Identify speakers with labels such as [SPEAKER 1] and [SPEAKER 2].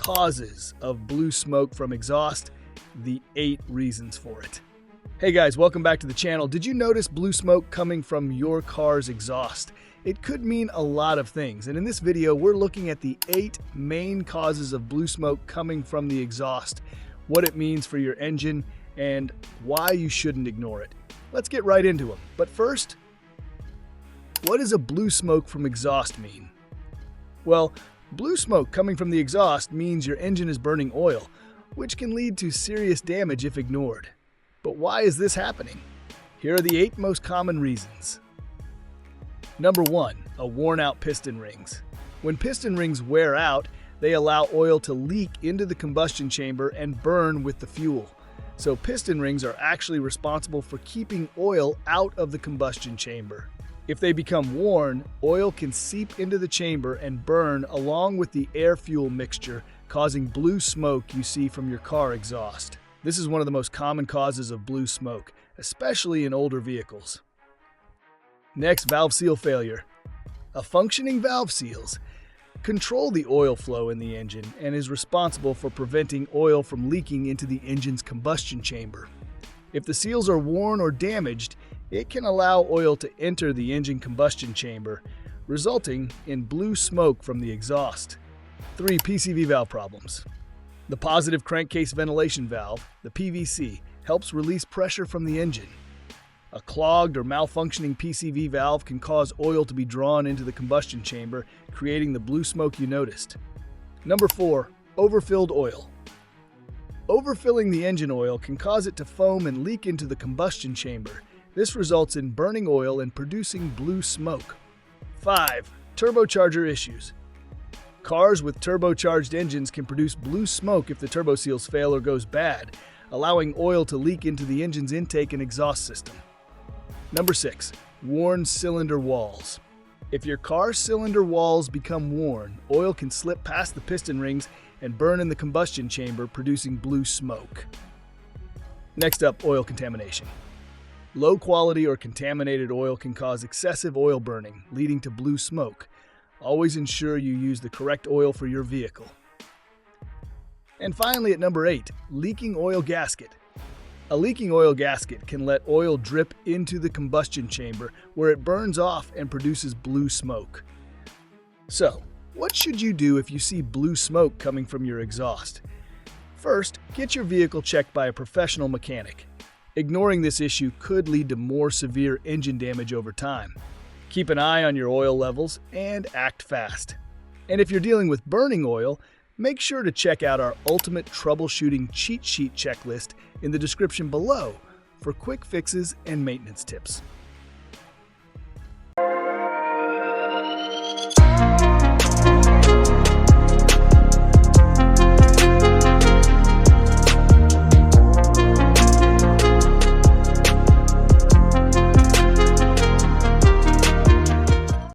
[SPEAKER 1] causes of blue smoke from exhaust, the 8 reasons for it. Hey guys, welcome back to the channel. Did you notice blue smoke coming from your car's exhaust? It could mean a lot of things, and in this video we're looking at the 8 main causes of blue smoke coming from the exhaust, what it means for your engine, and why you shouldn't ignore it. Let's get right into them. But first, what does a blue smoke from exhaust mean? Well, blue smoke coming from the exhaust means your engine is burning oil, which can lead to serious damage if ignored. But why is this happening? Here are the 8 most common reasons. Number 1, worn-out piston rings. When piston rings wear out, they allow oil to leak into the combustion chamber and burn with the fuel. So piston rings are actually responsible for keeping oil out of the combustion chamber. If they become worn, oil can seep into the chamber and burn along with the air-fuel mixture, causing blue smoke you see from your car exhaust. This is one of the most common causes of blue smoke, especially in older vehicles. Next, valve seal failure. Functioning valve seals control the oil flow in the engine and is responsible for preventing oil from leaking into the engine's combustion chamber. If the seals are worn or damaged, it can allow oil to enter the engine combustion chamber, resulting in blue smoke from the exhaust. 3. PCV valve problems. The positive crankcase ventilation valve, the PVC, helps release pressure from the engine. A clogged or malfunctioning PCV valve can cause oil to be drawn into the combustion chamber, creating the blue smoke you noticed. Number 4, overfilled oil. Overfilling the engine oil can cause it to foam and leak into the combustion chamber. This results in burning oil and producing blue smoke. 5. Turbocharger issues. Cars with turbocharged engines can produce blue smoke if the turbo seals fail or goes bad, allowing oil to leak into the engine's intake and exhaust system. Number 6, worn cylinder walls. If your car's cylinder walls become worn, oil can slip past the piston rings and burn in the combustion chamber, producing blue smoke. Next up, oil contamination. Low quality or contaminated oil can cause excessive oil burning, leading to blue smoke. Always ensure you use the correct oil for your vehicle. And finally, at number 8, leaking oil gasket. A leaking oil gasket can let oil drip into the combustion chamber where it burns off and produces blue smoke. So, what should you do if you see blue smoke coming from your exhaust? First, get your vehicle checked by a professional mechanic. Ignoring this issue could lead to more severe engine damage over time. Keep an eye on your oil levels and act fast. And if you're dealing with burning oil, make sure to check out our ultimate troubleshooting cheat sheet checklist in the description below for quick fixes and maintenance tips.